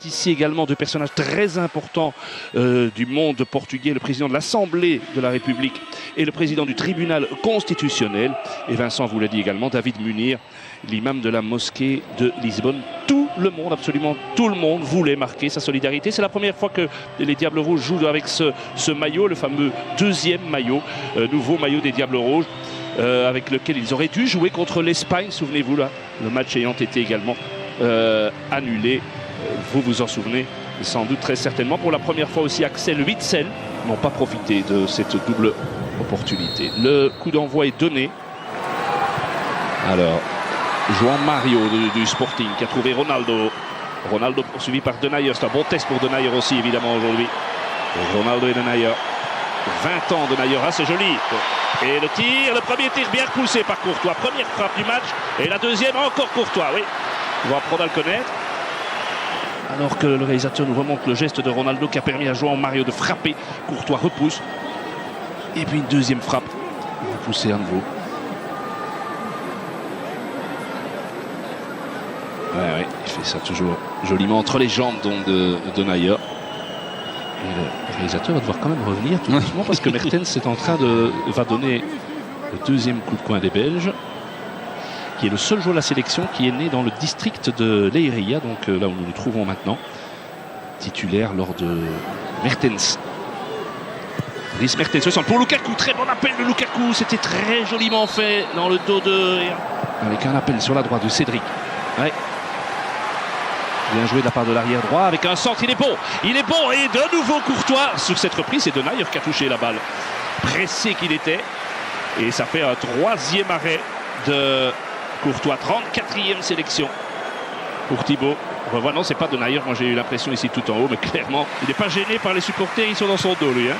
ici également deux personnages très importants du monde portugais, le président de l'Assemblée de la République et le président du tribunal constitutionnel. Et Vincent vous l'a dit également, David Munir, l'imam de la mosquée de Lisbonne. Tout le monde, absolument tout le monde voulait marquer sa solidarité. C'est la première fois que les Diables Rouges jouent avec ce maillot, le fameux deuxième maillot, nouveau maillot des Diables Rouges, avec lequel ils auraient dû jouer contre l'Espagne, souvenez-vous là, le match ayant été également annulé. Vous vous en souvenez sans doute très certainement. Pour la première fois aussi, Axel Witsel n'ont pas profité de cette double opportunité. Le coup d'envoi est donné. Alors, João Mario du Sporting qui a trouvé Ronaldo. Ronaldo poursuivi par Denayer. C'est un bon test pour Denayer aussi évidemment aujourd'hui. Ronaldo et Denayer. 20 ans Denayer, ah, c'est joli. Et le tir, le premier tir bien repoussé par Courtois. Première frappe du match. Et la deuxième encore Courtois, oui. On va apprendre à le connaître. Alors que le réalisateur nous remonte le geste de Ronaldo qui a permis à João Mario de frapper. Courtois repousse. Et puis une deuxième frappe. Repoussé à nouveau. Ouais, il fait ça toujours joliment entre les jambes donc de Denayer. Et le réalisateur va devoir quand même revenir tout doucement parce que Mertens est en train va donner le deuxième coup de coin des Belges, qui est le seul joueur de la sélection qui est né dans le district de Leiria, donc là où nous nous trouvons maintenant, titulaire lors de Mertens. Dries Mertens se centre pour Lukaku, très bon appel de Lukaku, c'était très joliment fait dans le dos avec un appel sur la droite de Cédric. Ouais. Bien joué de la part de l'arrière droit avec un centre, il est bon et de nouveau Courtois sur cette reprise. C'est Denayer qui a touché la balle, pressé qu'il était, et ça fait un troisième arrêt de Courtois. 34e sélection pour Thibaut. On revoit, non, c'est pas Denayer, moi j'ai eu l'impression ici tout en haut, mais clairement il n'est pas gêné par les supporters, ils sont dans son dos lui, hein.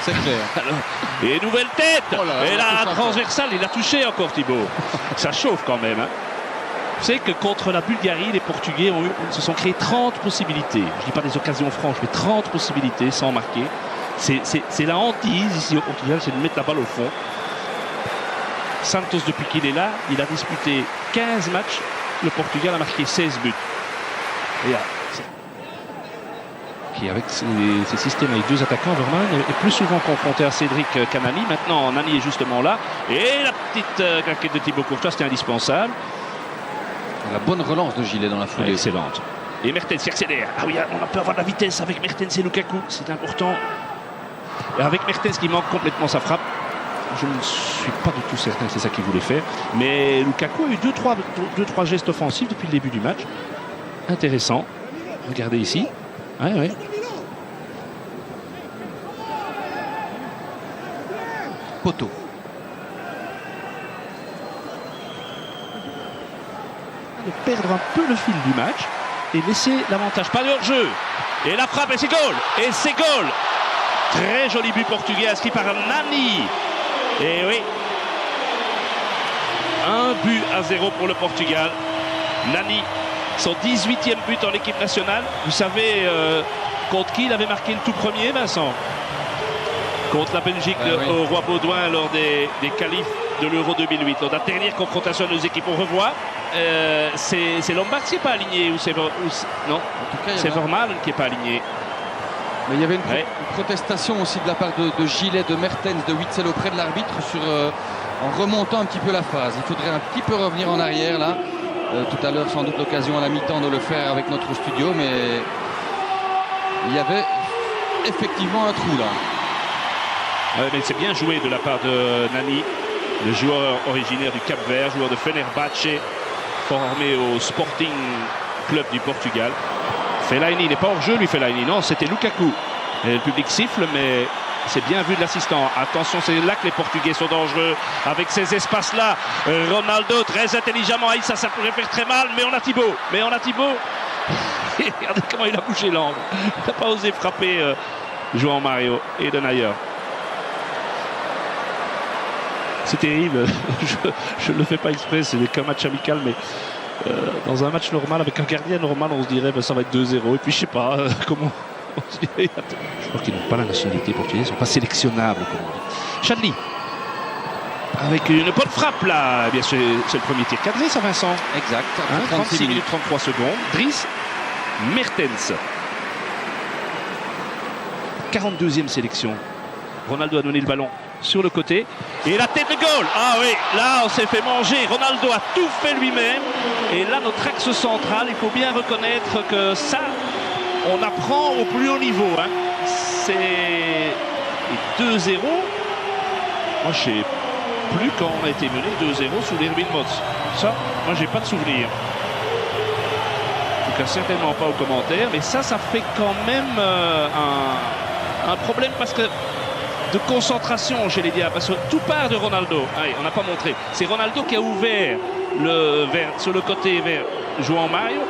C'est clair. Alors, et nouvelle tête, oh là, et là transversale, il a touché encore Thibaut. Ça chauffe quand même, hein. Vous savez que contre la Bulgarie, les Portugais se sont créés 30 possibilités. Je ne dis pas des occasions franches, mais 30 possibilités sans marquer. C'est la hantise ici au Portugal, c'est de mettre la balle au fond. Santos, depuis qu'il est là, il a disputé 15 matchs. Le Portugal a marqué 16 buts. Et là, qui avec ces systèmes avec deux attaquants, Vermaelen est plus souvent confronté à Cédric qu'à Nani. Maintenant, Nani est justement là. Et la petite claquette de Thibaut Courtois, c'était indispensable. La bonne relance de Gilet dans la foulée. Excellente. Et Mertens qui accélère. Ah oui, on peut avoir de la vitesse avec Mertens et Lukaku. C'est important. Et avec Mertens qui manque complètement sa frappe. Je ne suis pas du tout certain que c'est ça qu'il voulait faire. Mais Lukaku a eu 2-3 gestes offensifs depuis le début du match. Intéressant. Regardez ici. Ouais. Poteau. De perdre un peu le fil du match et laisser l'avantage. Pas de hors-jeu. Et la frappe et c'est goal. Et c'est goal. Très joli but portugais inscrit par Nani. Et oui. 1-0 pour le Portugal. Nani, son 18e but en équipe nationale. Vous savez contre qui il avait marqué le tout premier, Vincent? Contre la Belgique au Roi Baudouin lors des qualifs de l'Euro 2008. Lors de la dernière confrontation de nos équipes, on revoit. C'est Lombard qui n'est pas aligné ou c'est non, c'est Vermaelen qui n'est pas aligné. Mais il y avait une protestation aussi de la part de Gilet, de Mertens, de Witsel auprès de l'arbitre en remontant un petit peu la phase. Il faudrait un petit peu revenir en arrière là. Tout à l'heure, sans doute l'occasion à la mi-temps de le faire avec notre studio, mais il y avait effectivement un trou là. Ouais, mais c'est bien joué de la part de Nani, le joueur originaire du Cap-Vert, joueur de Fenerbahçe, formé au Sporting Club du Portugal. Fellaini, il n'est pas hors jeu lui, Fellaini, non, c'était Lukaku. Et le public siffle, mais c'est bien vu de l'assistant. Attention, c'est là que les Portugais sont dangereux, avec ces espaces-là. Ronaldo, très intelligemment, ça pourrait faire très mal, mais on a Thibaut. Et regardez comment il a bougé l'angle. Il n'a pas osé frapper João Mario et Denayer. C'est terrible, je ne le fais pas exprès, c'est qu'un match amical, mais dans un match normal, avec un gardien normal, on se dirait ça va être 2-0. Et puis je sais pas comment on se dirait. Je crois qu'ils n'ont pas la nationalité portugaise, ils ne sont pas sélectionnables. Chadli, avec une bonne frappe là, eh bien c'est le premier tir cadré ça, Vincent. Exact, 36 minutes 33 secondes. Dries, Mertens. 42e sélection. Ronaldo a donné le ballon sur le côté. Et la tête de goal. Ah oui, là on s'est fait manger. Ronaldo a tout fait lui-même. Et là notre axe central, il faut bien reconnaître que ça, on apprend au plus haut niveau. Hein. C'est 2-0. Moi je sais plus quand on a été mené 2-0 sous l'Irvine Moss. Ça, moi j'ai pas de souvenir. En tout cas certainement pas aux commentaires. Mais ça fait quand même un problème parce que de concentration chez les Diables, parce que tout part de Ronaldo. Allez, on n'a pas montré. C'est Ronaldo qui a ouvert sur le côté vers João Mario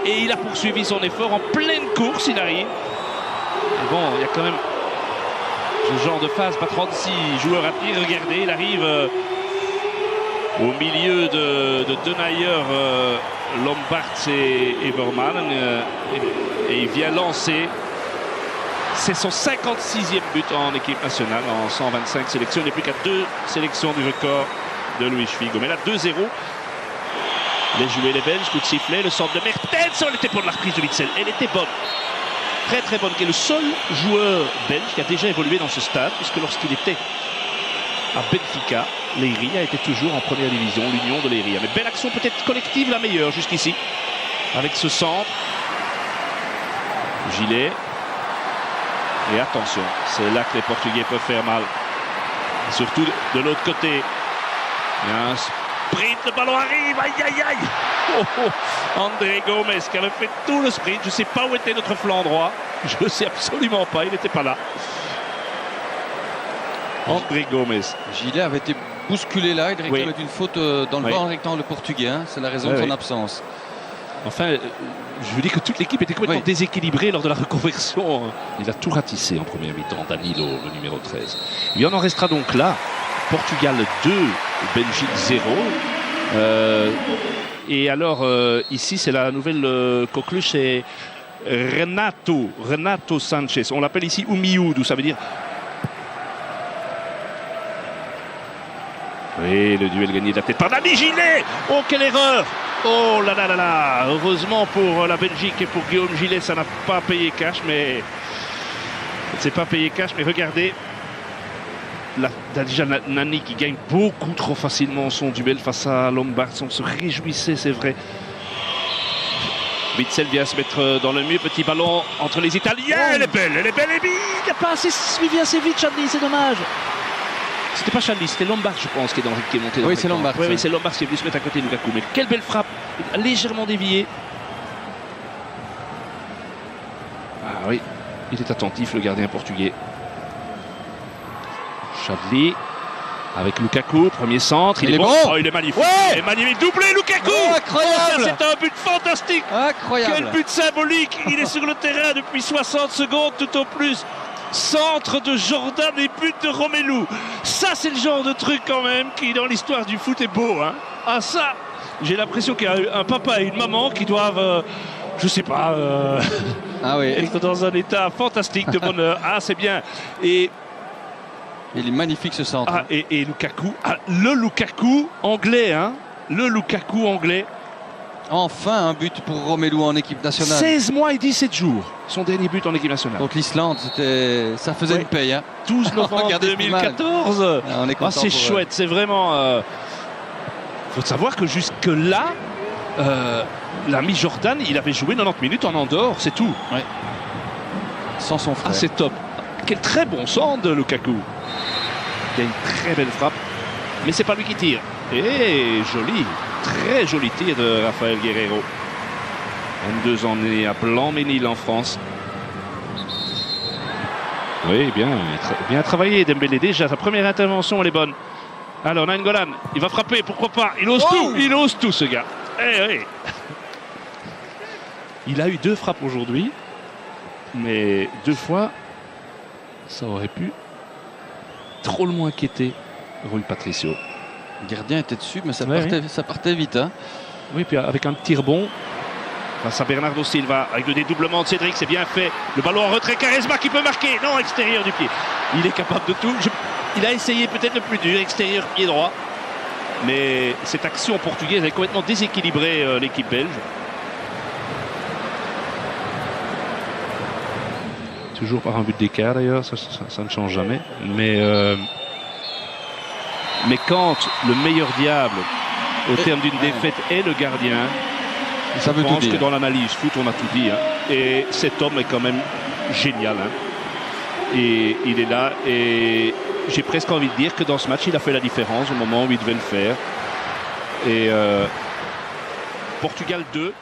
et il a poursuivi son effort en pleine course. Il arrive. Et bon, il y a quand même ce genre de phase, pas 36 joueurs à tir. Regardez, il arrive au milieu de Denayer, Lombards et Everman et il vient lancer. C'est son 56e but en équipe nationale en 125 sélections. Il n'est plus qu'à 2 sélections du record de Luis Figo. Mais là, 2-0. Les joueurs, les Belges, coup de sifflet, le centre de Mertens. Elle était pour la reprise de Witsel. Elle était bonne. Très très bonne. Qui est le seul joueur belge qui a déjà évolué dans ce stade, puisque lorsqu'il était à Benfica, Leiria était toujours en première division, l'Union de Leiria. Mais belle action, peut-être collective, la meilleure jusqu'ici. Avec ce centre. Gilet. Et attention, c'est là que les Portugais peuvent faire mal. Surtout de l'autre côté. Il y a un sprint, le ballon arrive. Aïe, aïe, aïe. Oh, oh. André Gomes qui avait fait tout le sprint. Je ne sais pas où était notre flanc droit. Je ne sais absolument pas, il n'était pas là. André Gomes. Gilet avait été bousculé là. Il réclame une faute dans le bas en rectangle portugais. Hein. C'est la raison de son absence. Enfin, je veux dire que toute l'équipe était complètement déséquilibrée lors de la reconversion. Il a tout ratissé en première mi-temps, Danilo, le numéro 13. Il en restera donc là. Portugal 2, Belgique 0. Et alors, ici, c'est la nouvelle coqueluche, c'est Renato Sanchez. On l'appelle ici Umiudu, ça veut dire... Oui, le duel gagné de la tête par Dani Gilet. Oh, quelle erreur! Oh là là là là! Heureusement pour la Belgique et pour Guillaume Gilet, ça n'a pas payé cash, mais... C'est pas payé cash, mais regardez. Là, déjà Nani qui gagne beaucoup trop facilement son duel face à Lombard. On se réjouissait, c'est vrai. Witsel vient se mettre dans le mur. Petit ballon entre les Italiens. Oh. Elle est belle, et il n'a pas assez suivi assez vite, Chadli, c'est dommage. C'était pas Chadli, c'était Lombard, je pense, qui est monté dans oui, c'est Lombard. Oui, c'est Lombard qui est venu se mettre à côté de Lukaku. Mais quelle belle frappe, légèrement déviée. Ah oui, il est attentif, le gardien portugais. Chadli avec Lukaku, premier centre. Il est bon. Oh, il est magnifique. Ouais, il est magnifique. Doublé Lukaku. Oh, incroyable. C'est un but fantastique. Incroyable. Quel but symbolique. Il est sur le terrain depuis 60 secondes tout au plus. Centre de Jordan et but de Romelu. Ça, c'est le genre de truc quand même qui, dans l'histoire du foot, est beau. Hein. Ah ça, j'ai l'impression qu'il y a un papa et une maman qui doivent, je sais pas, être dans un état fantastique de bonheur. Ah, c'est bien. Et il est magnifique ce centre. Ah, et Lukaku, le Lukaku anglais, hein. Le Lukaku anglais. Enfin un but pour Romelu en équipe nationale. 16 mois et 17 jours, son dernier but en équipe nationale. Contre l'Islande, ça faisait une paye. Hein. 12 novembre 2014. C'est chouette, c'est vraiment... faut savoir que jusque-là, l'ami Jordan, il avait joué 90 minutes en Andorre, c'est tout. Ouais. Sans son frère. Ah, c'est top. Quel très bon centre de Lukaku. Il y a une très belle frappe, mais c'est pas lui qui tire. Et joli, très joli tir de Rafael Guerreiro. 22 ans né à Blanc-Ménil en France. Oui, bien travaillé Dembélé. Déjà, sa première intervention, elle est bonne. Alors, Nainggolan, il va frapper, pourquoi pas. Il ose tout ce gars. Il a eu 2 frappes aujourd'hui, mais 2 fois, ça aurait pu drôlement inquiéter Rui Patricio. Le gardien était dessus, mais ça partait vite. Hein. Oui, puis avec un tir bon, face à Bernardo Silva, avec le dédoublement de Cédric, c'est bien fait. Le ballon en retrait, Quaresma qui peut marquer. Non, extérieur du pied. Il est capable de tout. Il a essayé peut-être le plus dur, extérieur pied droit. Mais cette action portugaise a complètement déséquilibré l'équipe belge. toujours par un but d'écart d'ailleurs, ça ne change jamais. Mais quand le meilleur diable, au terme d'une défaite, est le gardien, ça veut je pense tout dire. que dans l'analyse foot, on a tout dit. Hein. Et cet homme est quand même génial. Hein. Et il est là. Et j'ai presque envie de dire que dans ce match, il a fait la différence au moment où il devait le faire. Et Portugal 2.